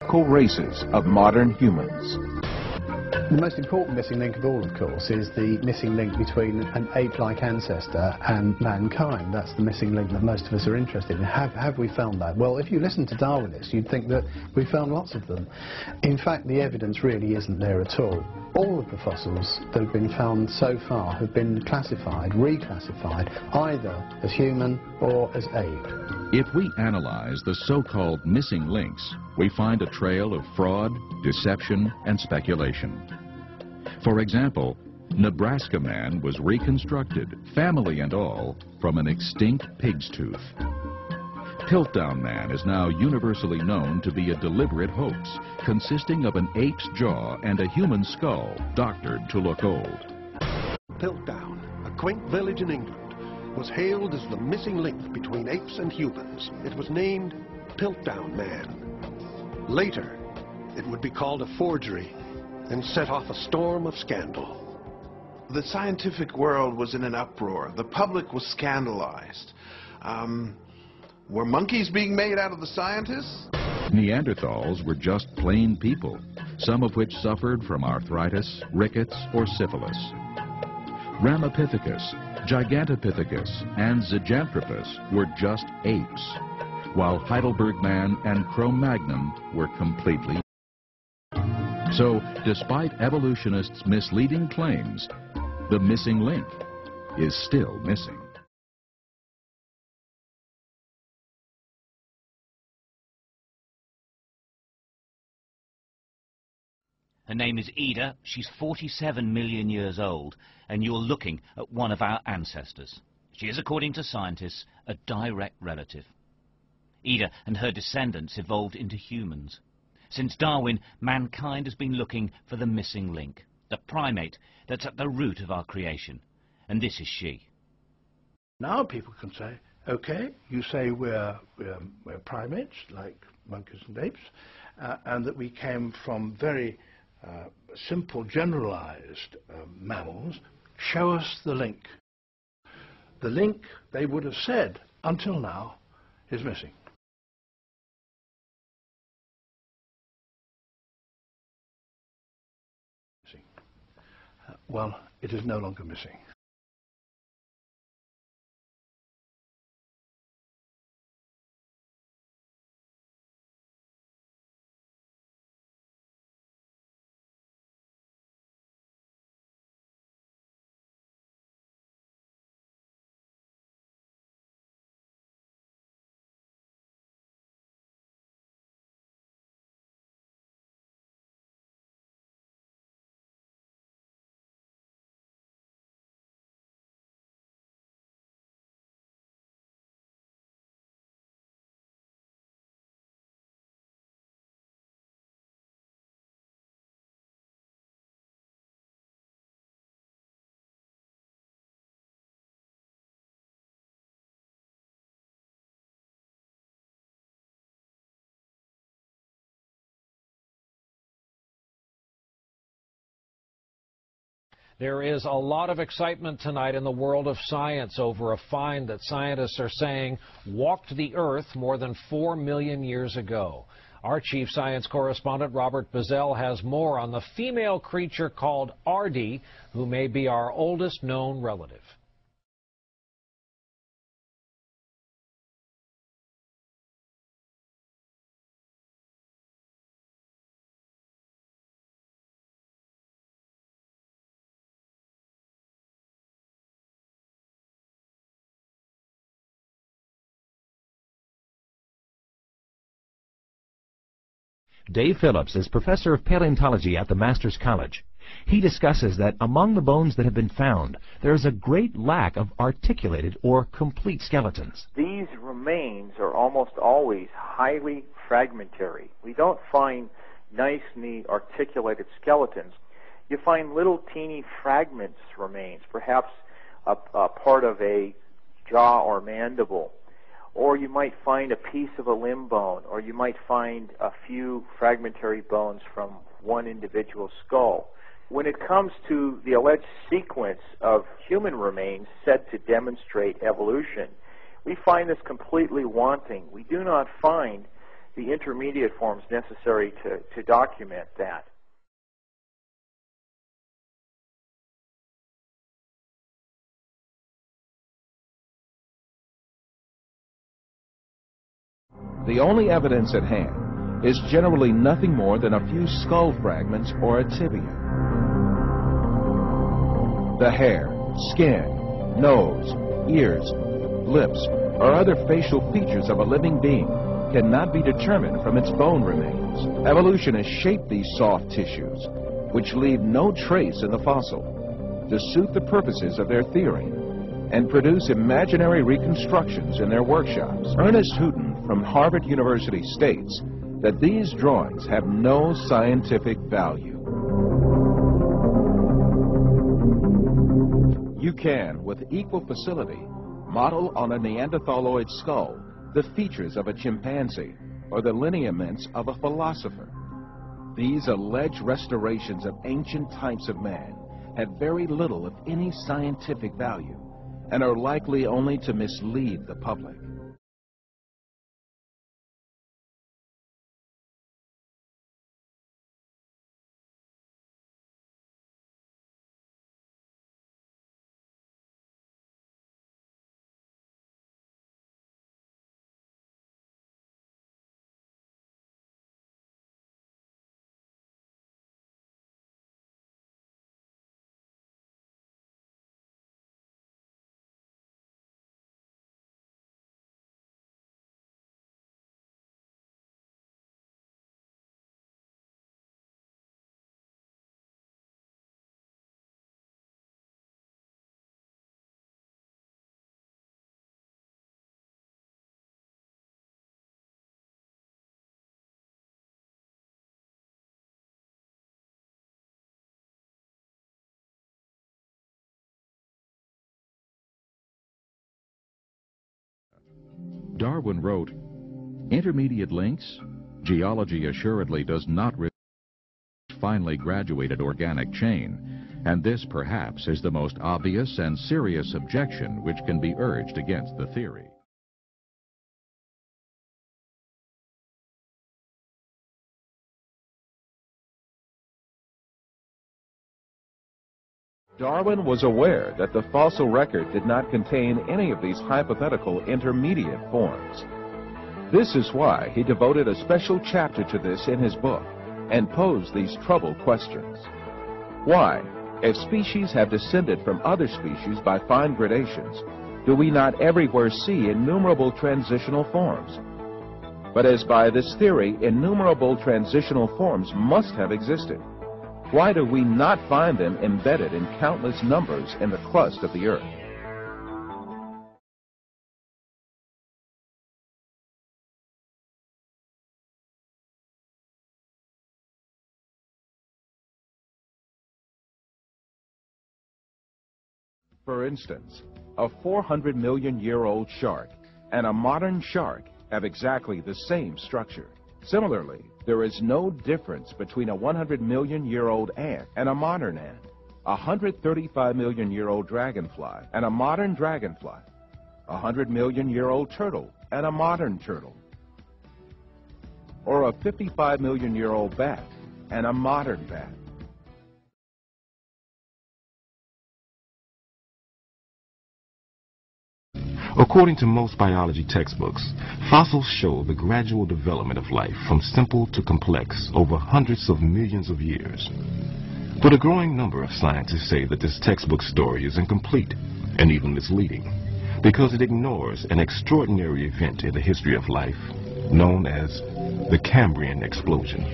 typical races of modern humans. The most important missing link of all, of course, is the missing link between an ape-like ancestor and mankind. That's the missing link that most of us are interested in. Have we found that? Well, if you listen to Darwinists, you'd think that we found lots of them. In fact, the evidence really isn't there at all. All of the fossils that have been found so far have been classified, reclassified, either as human or as ape. If we analyze the so-called missing links, we find a trail of fraud, deception, and speculation. For example, Nebraska man was reconstructed, family and all, from an extinct pig's tooth. Piltdown man is now universally known to be a deliberate hoax, consisting of an ape's jaw and a human skull, doctored to look old. Piltdown, a quaint village in England, was hailed as the missing link between apes and humans. It was named Piltdown Man. Later, it would be called a forgery and set off a storm of scandal. The scientific world was in an uproar. The public was scandalized. Were monkeys being made out of the scientists? Neanderthals were just plain people, some of which suffered from arthritis, rickets, or syphilis. Ramapithecus, Gigantopithecus, and Zyganthropus were just apes, while Heidelberg man and Cro-Magnon were completely. So, despite evolutionists' misleading claims, the missing link is still missing. Her name is Ida. She's 47 million years old, and you're looking at one of our ancestors. She is, according to scientists, a direct relative. Ida and her descendants evolved into humans. Since Darwin, mankind has been looking for the missing link, the primate that's at the root of our creation. And this is she. Now people can say, okay, you say we're primates, like monkeys and apes, and that we came from very simple, generalized mammals. Show us the link. The link, they would have said, until now, is missing. Well, it is no longer missing. There is a lot of excitement tonight in the world of science over a find that scientists are saying walked the Earth more than 4 million years ago. Our chief science correspondent, Robert Bazell, has more on the female creature called Ardi, who may be our oldest known relative. Dave Phillips is professor of paleontology at the Master's College. He discusses that among the bones that have been found, there is a great lack of articulated or complete skeletons. These remains are almost always highly fragmentary. We don't find nice, neat, articulated skeletons. You find little teeny fragments remains, perhaps a part of a jaw or mandible. Or you might find a piece of a limb bone, or you might find a few fragmentary bones from one individual skull. When it comes to the alleged sequence of human remains said to demonstrate evolution, we find this completely wanting. We do not find the intermediate forms necessary to document that. The only evidence at hand is generally nothing more than a few skull fragments or a tibia. The hair, skin, nose, ears, lips, or other facial features of a living being cannot be determined from its bone remains. Evolution has shaped these soft tissues, which leave no trace in the fossil, to suit the purposes of their theory, and produce imaginary reconstructions in their workshops. Ernest Houghton from Harvard University states that these drawings have no scientific value. You can, with equal facility, model on a Neanderthaloid skull the features of a chimpanzee or the lineaments of a philosopher. These alleged restorations of ancient types of man have very little, if any, scientific value and are likely only to mislead the public. Darwin wrote, "Intermediate links? Geology assuredly does not reveal a finely graduated organic chain, and this perhaps is the most obvious and serious objection which can be urged against the theory." Darwin was aware that the fossil record did not contain any of these hypothetical intermediate forms. This is why he devoted a special chapter to this in his book and posed these troubled questions. Why, if species have descended from other species by fine gradations, do we not everywhere see innumerable transitional forms? But as by this theory, innumerable transitional forms must have existed, why do we not find them embedded in countless numbers in the crust of the earth? For instance, a 400-million-year-old shark and a modern shark have exactly the same structure. Similarly, there is no difference between a 100-million-year-old ant and a modern ant, a 135-million-year-old dragonfly and a modern dragonfly, a 100-million-year-old turtle and a modern turtle, or a 55-million-year-old bat and a modern bat. According to most biology textbooks, fossils show the gradual development of life from simple to complex over hundreds of millions of years. But a growing number of scientists say that this textbook story is incomplete and even misleading because it ignores an extraordinary event in the history of life known as the Cambrian explosion.